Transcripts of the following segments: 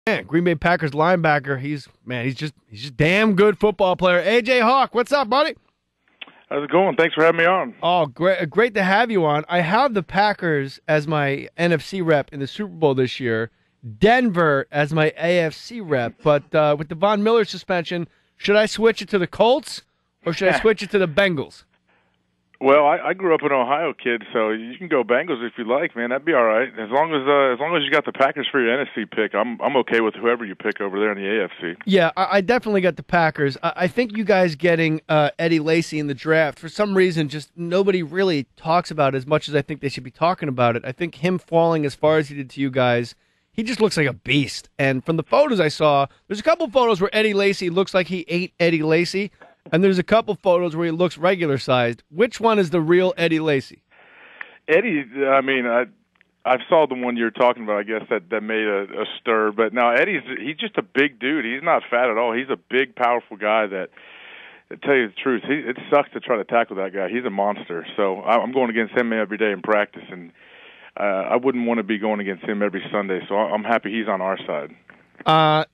Man, Green Bay Packers linebacker. He's just damn good football player. AJ Hawk, what's up, buddy? How's it going? Thanks for having me on. Oh, great to have you on. I have the Packers as my NFC rep in the Super Bowl this year, Denver as my AFC rep, but with the Von Miller suspension, should I switch it to the Colts or should I switch it to the Bengals? Well, I grew up an Ohio kid, so you can go Bengals if you like, man. That'd be all right. As long as you got the Packers for your NFC pick, I'm okay with whoever you pick over there in the AFC. Yeah, I definitely got the Packers. I think you guys getting Eddie Lacy in the draft, for some reason, just nobody really talks about it as much as I think they should be talking about it. I think him falling as far as he did to you guys, he just looks like a beast. And from the photos I saw, there's a couple photos where Eddie Lacy looks like he ate Eddie Lacy. And there's a couple photos where he looks regular-sized. Which one is the real Eddie Lacy? Eddie, I mean, I saw the one you're talking about, I guess, that made a stir. But now he's just a big dude. He's not fat at all. He's a big, powerful guy that, to tell you the truth, it sucks to try to tackle that guy. He's a monster. So I'm going against him every day in practice, and I wouldn't want to be going against him every Sunday. So I'm happy he's on our side.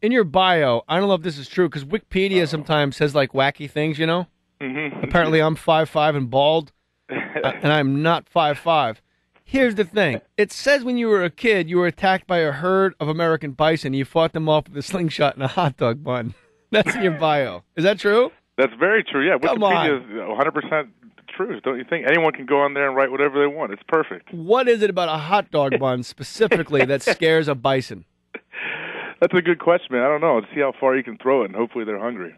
In your bio, I don't know if this is true, because Wikipedia sometimes says, like, wacky things, you know? Mm-hmm. Apparently I'm 5'5" and bald, and I'm not 5'5". Here's the thing. It says when you were a kid, you were attacked by a herd of American bison, and you fought them off with a slingshot and a hot dog bun. That's in your bio. Is that true? That's very true, yeah. Come Wikipedia is 100% true, don't you think? Anyone can go on there and write whatever they want. It's perfect. What is it about a hot dog bun specifically that scares a bison? That's a good question, man. I don't know. Let's see how far you can throw it, and hopefully they're hungry.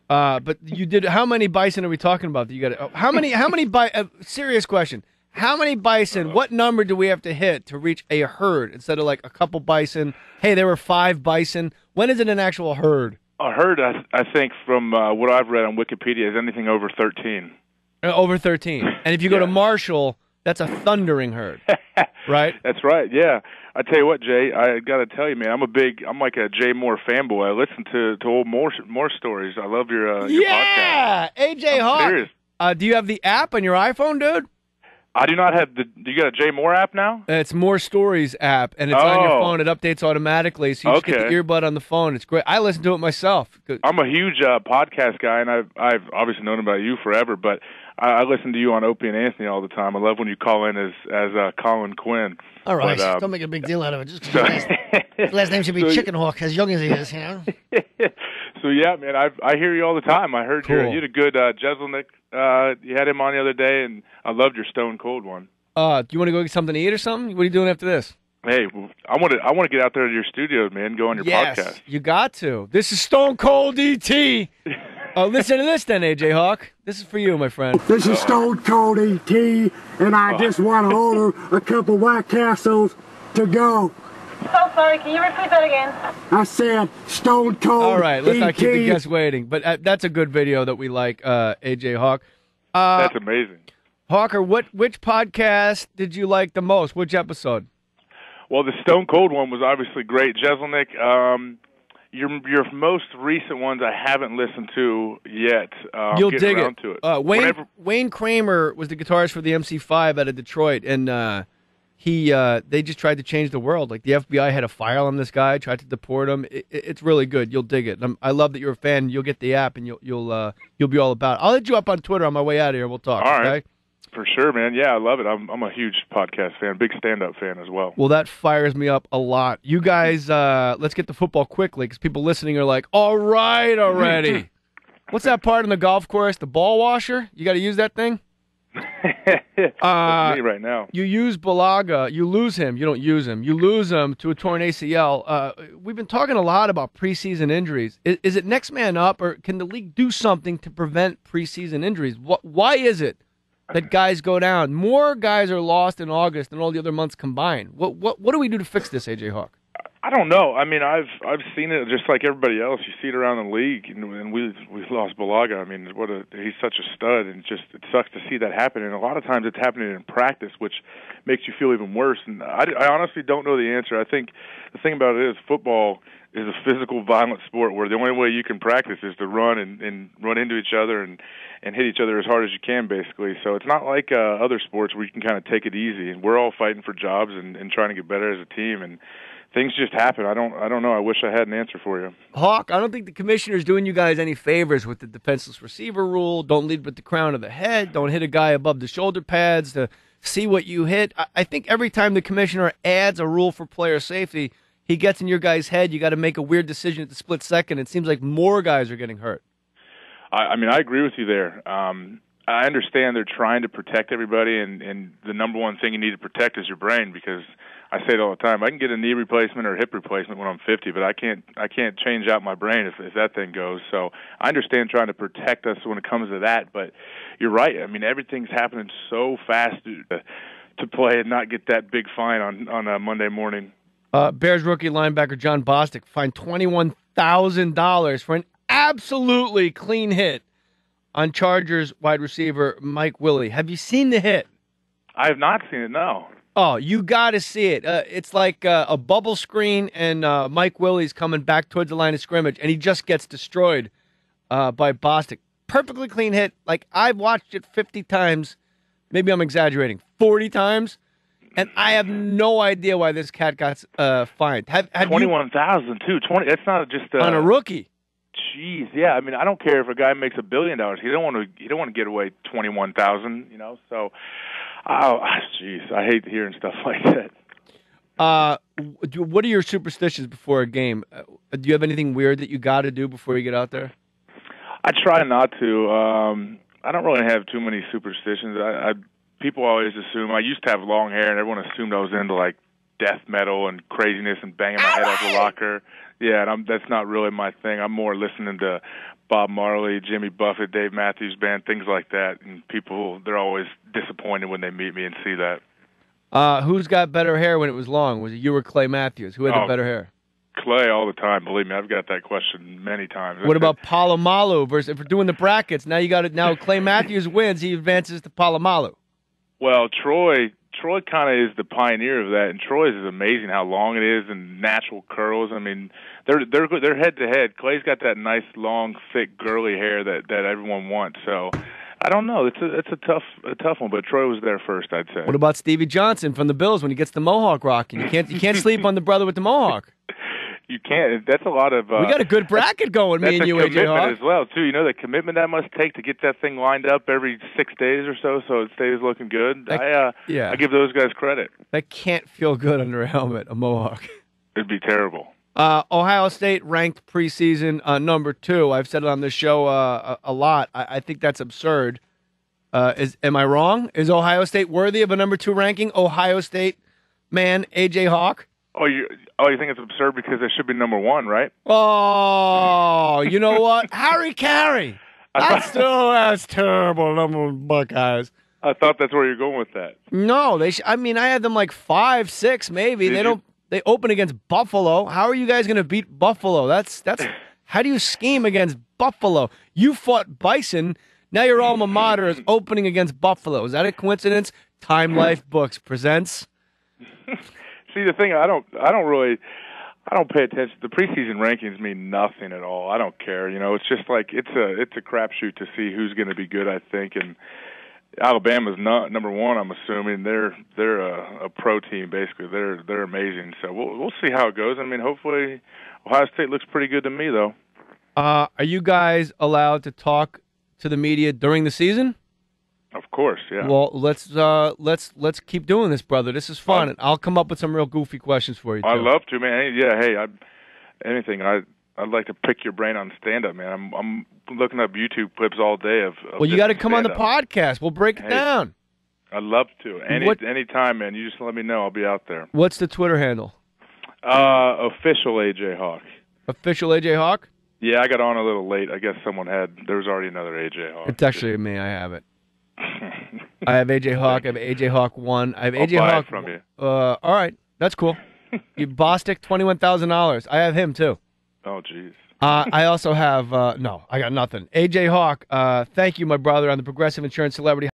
But you did. How many bison are we talking about? That you got? How many? Serious question. How many bison? What number do we have to hit to reach a herd instead of like a couple bison? Hey, there were 5 bison. When is it an actual herd? A herd, I think, from what I've read on Wikipedia, is anything over 13. Over 13. And if you go to Marshall, that's a thundering herd, right? That's right. Yeah. I tell you what, Jay, I got to tell you, man, I'm like a Jay Mohr fanboy. I listen to old Mohr stories. I love your podcast. Yeah, AJ Hawk. Serious. Do you have the app on your iPhone, dude? I do not have do you got a Jay Mohr app now? It's Mohr Stories app, and it's on your phone. It updates automatically, so you just get the earbud on the phone. It's great. I listen to it myself. I'm a huge podcast guy, and I've obviously known about you forever, but I listen to you on Opie and Anthony all the time. I love when you call in as Colin Quinn. All right, but, don't make a big deal out of it. Just his last name should be Chicken Hawk, as young as he is, you know? So, yeah, man, I hear you all the time. I heard you had a good Jeselnik. You had him on the other day, and I loved your Stone Cold one. Do you want to go get something to eat or something? What are you doing after this? Hey, I want to get out there to your studio, man, go on your podcast. You got to. This is Stone Cold E.T. Listen to this then, AJ Hawk. This is for you, my friend. This is Stone Cold E.T., and I just want to order a couple White Castles to go. So sorry, can you repeat that again? I said Stone Cold All right, let's not keep the E.T. guests waiting. But that's a good video that we like, AJ Hawk. That's amazing. Hawker, which podcast did you like the most? Which episode? Well, the Stone Cold one was obviously great. Jeselnik, your most recent ones I haven't listened to yet. You'll dig around it. To it. Wayne Kramer was the guitarist for the MC5 out of Detroit, and they just tried to change the world. Like the FBI had a file on this guy, tried to deport him. It's really good. You'll dig it. I love that you're a fan. You'll get the app, and you'll be all about it. I'll hit you up on Twitter on my way out of here. We'll talk. All right. Okay? For sure, man. Yeah, I love it. I'm a huge podcast fan, big stand-up fan as well. Well, that fires me up a lot. You guys, let's get to football quickly because people listening are like, all right already. What's that part on the golf course? The ball washer? You got to use that thing? That's me right now. You use Balaga. You lose him. You don't use him. You lose him to a torn ACL. We've been talking a lot about preseason injuries. Is it next man up, or can the league do something to prevent preseason injuries? Why is it that guys go down? More guys are lost in August than all the other months combined. What do we do to fix this, AJ Hawk? I don't know. I mean, I've seen it just like everybody else. You see it around the league, and we lost Balaga. I mean, he's such a stud, and it sucks to see that happen. And a lot of times it's happening in practice, which makes you feel even worse. And I honestly don't know the answer. I think the thing about it is football is a physical, violent sport where the only way you can practice is to run and run into each other and hit each other as hard as you can, basically. So it's not like other sports where you can kind of take it easy. And we're all fighting for jobs and trying to get better as a team. And things just happen. I don't know. I wish I had an answer for you. Hawk, I don't think the commissioner's doing you guys any favors with the defenseless receiver rule. Don't lead with the crown of the head. Don't hit a guy above the shoulder pads to see what you hit. I think every time the commissioner adds a rule for player safety, he gets in your guy's head. You got to make a weird decision at the split second. It seems like more guys are getting hurt. I mean, I agree with you there. I understand they're trying to protect everybody, and the number one thing you need to protect is your brain, because I say it all the time. I can get a knee replacement or a hip replacement when I'm 50, but I can't change out my brain if that thing goes. So I understand trying to protect us when it comes to that, but you're right. I mean, everything's happening so fast to play and not get that big fine on a Monday morning. Bears rookie linebacker John Bostic fined $21,000 for an absolutely clean hit on Chargers wide receiver Mike Willie. Have you seen the hit? I have not seen it, no. Oh, you got to see it. It's like a bubble screen, and Mike Willie's coming back towards the line of scrimmage, and he just gets destroyed by Bostic. Perfectly clean hit. Like, I've watched it 50 times. Maybe I'm exaggerating. 40 times. And I have no idea why this cat got fined. Have 21,000 too. 20. That's not just on a rookie. Jeez, yeah. I mean, I don't care if a guy makes $1 billion. He don't want to get away 21,000. You know, so. Oh, jeez, I hate hearing stuff like that. What are your superstitions before a game? Do you have anything weird that you got to do before you get out there? I try not to. I don't really have too many superstitions. People always assume. I used to have long hair, and everyone assumed I was into like death metal and craziness and banging my head off the locker. Yeah, and that's not really my thing. I'm more listening to Bob Marley, Jimmy Buffett, Dave Matthews Band, things like that. And people, they're always disappointed when they meet me and see that. Who's got better hair when it was long? Was it you or Clay Matthews? Who had the better hair? Clay all the time. Believe me, I've got that question many times. What about Palomalu versus, if we're doing the brackets, now you got it. Now Clay Matthews wins, he advances to Palomalu. Well, Troy kind of is the pioneer of that, and Troy's is amazing how long it is and natural curls. I mean, they're head to head. Clay's got that nice, long, thick, girly hair that everyone wants. So I don't know. It's a tough one, but Troy was there first, I'd say. What about Stevie Johnson from the Bills when he gets the mohawk rocking? You can't sleep on the brother with the mohawk. You can't. That's a lot of. We got a good bracket going, me and you, AJ Hawk. As well, too. You know the commitment that must take to get that thing lined up every 6 days or so it stays looking good. I give those guys credit. That can't feel good under a helmet, a mohawk. It'd be terrible. Ohio State ranked preseason number 2. I've said it on this show a lot. I think that's absurd. Am I wrong? Is Ohio State worthy of a number 2 ranking? Ohio State man, AJ Hawk? Oh, you think it's absurd because they should be number 1, right? Oh, you know what? Harry Carey. That's terrible, number 1 Buckeyes. I thought that's where you're going with that. No, I had them like 5, 6, maybe. They open against Buffalo. How are you guys going to beat Buffalo? That's how do you scheme against Buffalo? You fought Bison. Now your alma mater is opening against Buffalo. Is that a coincidence? Time Life Books presents. See, the thing, I don't pay attention. The preseason rankings mean nothing at all. I don't care. You know, it's just like it's a crapshoot to see who's going to be good, I think. And Alabama's not number 1. I'm assuming they're a pro team basically. They're amazing. So we'll see how it goes. I mean, hopefully Ohio State looks pretty good to me, though. Are you guys allowed to talk to the media during the season? Of course, yeah. Well, let's keep doing this, brother. This is fun, and I'll come up with some real goofy questions for you, too. I'd love to, man. Yeah, hey, anything. I'd like to pick your brain on stand-up, man. I'm looking up YouTube clips all day of well, you got to come on the podcast. We'll break it down. I'd love to. Any time, man. You just let me know. I'll be out there. What's the Twitter handle? Official AJ Hawk. Official AJ Hawk? Yeah, I got on a little late. I guess there was already another AJ Hawk. It's actually me. I have it. I have AJ Hawk. I have AJ Hawk 1. I have AJ I'll buy Hawk it from you. All right, that's cool. You Bostic, $21,000. I have him too. Oh, jeez. I also have no. I got nothing. AJ Hawk. Thank you, my brother, on the Progressive Insurance Celebrity